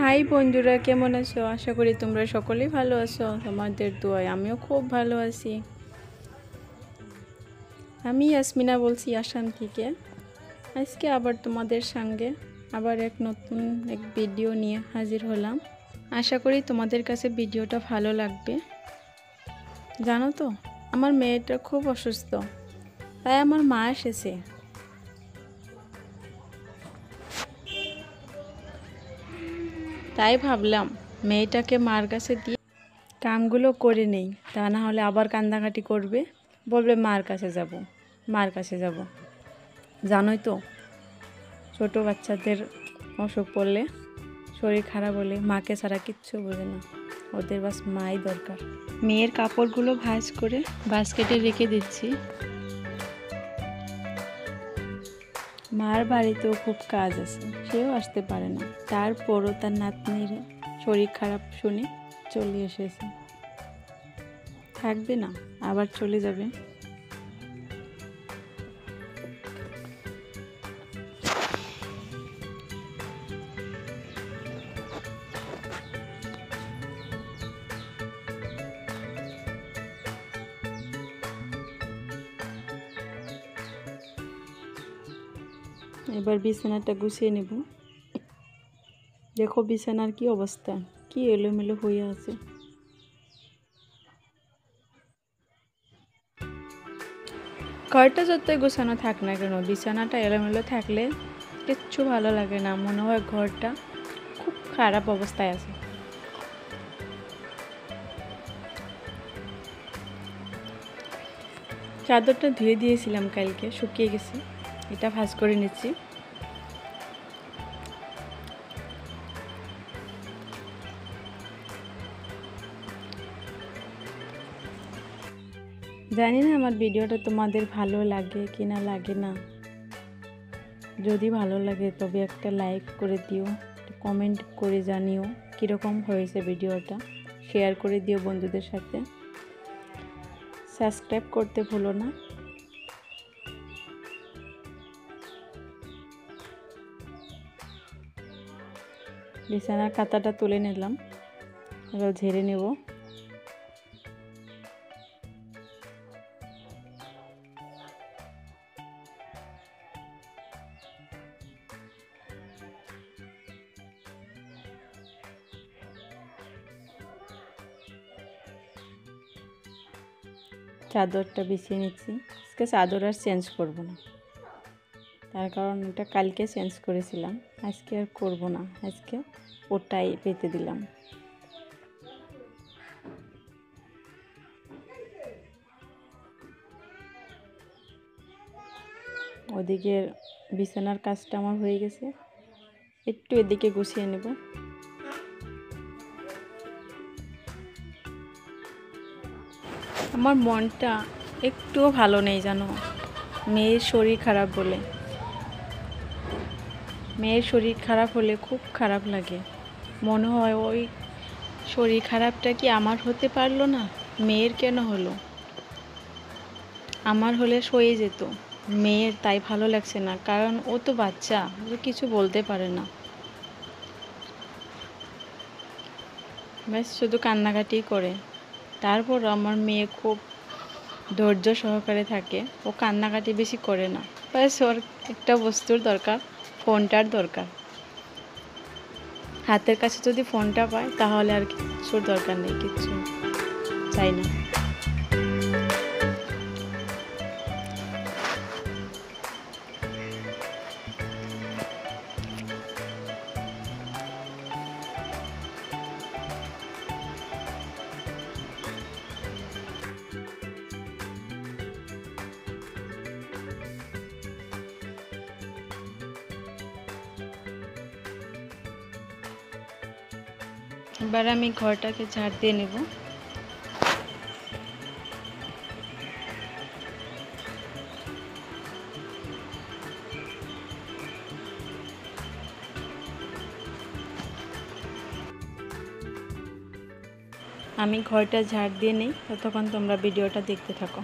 High বন্ধুরা, কেমন আছো? আশা করি তোমরা সকলেই ভালো আছো। তোমাদের দোয়ায় আমিও খুব ভালো আছি। আমি ইয়াসমিনা বলছি আসাম থেকে। আজকে আবার তোমাদের সঙ্গে এক নতুন ভিডিও নিয়ে হাজির হলাম। আশা করি তোমাদের কাছে ভিডিওটা ভালো লাগবে। জানো তো, আমার মেয়েটা খুব অসুস্থ, তাই আমার মা এসেছে। তাই ভাবলাম মেয়েটাকে মার কাছে দিয়ে কামগুলো করে নেই, তা না হলে আবার কান্দাকাটি করবে, বলবে মার কাছে যাব, মার কাছে যাব। জানোই তো, ছোট বাচ্চাদের অসুখ পড়লে, শরীর খারাপ হলে মাকে ছাড়া কিচ্ছু বোঝে না, ওদের বাস মাই দরকার। মেয়ের কাপড়গুলো ভাঁজ করে বাস্কেটে রেখে দিচ্ছি। মার বাড়িতেও খুব কাজ আছে, সেও আসতে পারে না, তারপরও তার নাতনির শরীর খারাপ শুনে চলে এসেছে। থাকবে না, আবার চলে যাবে। এবার বিছানাটা গুছিয়ে নেব। দেখো বিছানার কি অবস্থা, কি এলোমেলো হয়ে আছে। ঘরটা যতই গোছানো থাক না কেন, বিছানাটা এলোমেলো থাকলে কিচ্ছু ভালো লাগে না, মনে হয় ঘরটা খুব খারাপ অবস্থায় আছে। চাদরটা ধুয়ে দিয়েছিলাম কালকে, শুকিয়ে গেছে, এটা ভাঁজ করে নিচ্ছি। জানি না আমার ভিডিওটা তোমাদের ভালো লাগে কি না লাগে না। যদি ভালো লাগে তবে একটা লাইক করে দিও, কমেন্ট করে জানিও কীরকম হয়েছে ভিডিওটা, শেয়ার করে দিও বন্ধুদের সাথে, সাবস্ক্রাইব করতে ভুলো না। বিছানার কাঁথাটা তুলে নিলাম, এবার ঝেড়ে নেব। চাদরটা বিছিয়ে নিচ্ছি। আজকে চাদর আর চেঞ্জ করব না, তার কারণ এটা কালকে চেঞ্জ করেছিলাম, আজকে আর করব না, আজকে ওটাই পেতে দিলাম। ওদিকে বিছানার কাজটা আমার হয়ে গেছে, একটু এদিকে গুছিয়ে নেব। আমার মনটা একটুও ভালো নেই জানো, মেয়ের শরীর খারাপ বলে। মেয়ের শরীর খারাপ হলে খুব খারাপ লাগে, মনে হয় ওই শরীর খারাপটা কি আমার হতে পারলো না, মেয়ের কেন হলো? আমার হলে সয়ে যেত, মেয়ের তাই ভালো লাগছে না, কারণ ও তো বাচ্চা, ও কিছু বলতে পারে না, ব্যাস শুধু কান্নাকাটি করে। তারপর আমার মেয়ে খুব ধৈর্য সহকারে থাকে, ও কান্নাকাটি বেশি করে না, ব্যাস ওর একটা বস্তুর দরকার, ফোনটার দরকার। হাতের কাছে যদি ফোনটা পায় তাহলে আর কিছুর দরকার নেই, কিচ্ছু চাই না। এবার আমি ঘরটাকে ঝাড় দিয়ে নেব। আমি ঘরটা ঝাড় দিয়ে নেই, ততক্ষণ তোমরা ভিডিওটা দেখতে থাকো।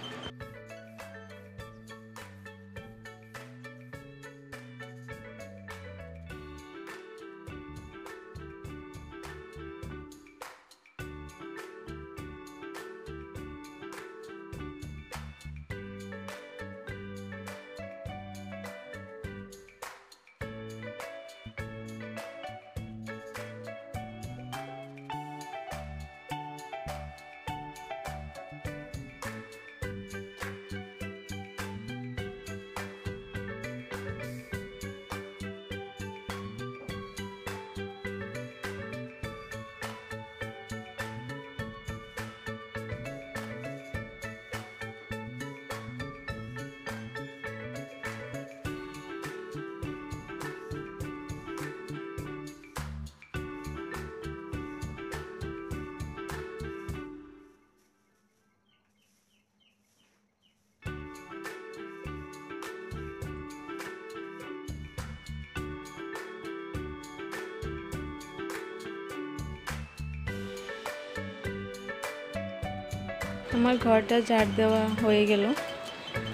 আমার ঘরটা ঝাড় দেওয়া হয়ে গেল।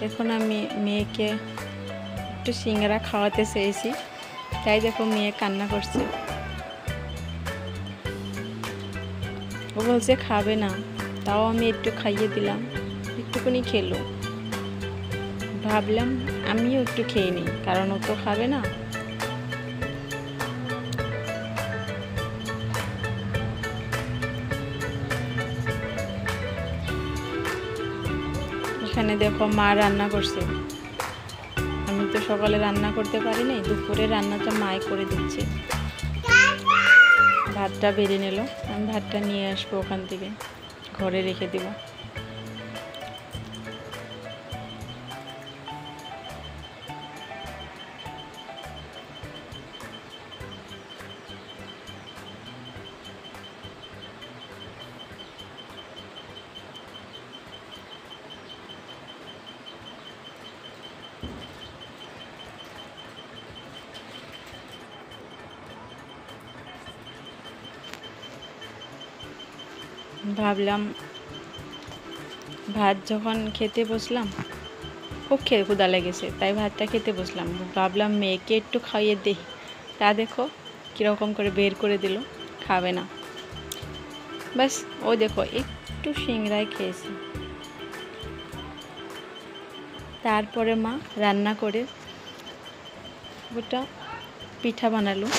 এখন আমি মেয়েকে একটু সিঙ্গারা খাওয়াতে চেয়েছি, তাই দেখো মেয়ে কান্না করছে। ও বলছে খাবে না, তাও আমি একটু খাইয়ে দিলাম, একটুখানি খেলো। ভাবলাম আমিও একটু খেয়ে নিই, কারণ ও তো খাবে না। এখানে দেখো মা রান্না করছে, আমি তো সকালে রান্না করতে পারি নাই, দুপুরে রান্নাটা মাই করে দিচ্ছে। ভাতটা বেড়ে নিল, আমি ভাতটা নিয়ে আসবো ওখান থেকে, ঘরে রেখে দেব। ভাবলাম ভাত যখন খেতে বসলাম, খুব ক্ষুধা লেগেছে, তাই ভাতটা খেতে বসলাম। ভাবলাম মেয়েকে একটু খাইয়ে দিই, তা দেখো কীরকম করে বের করে দিল, খাবে না। ব্যাস, ও দেখো একটু সিংড়াই খেয়েছে। তারপরে মা রান্না করে ওটা পিঠা বানালো।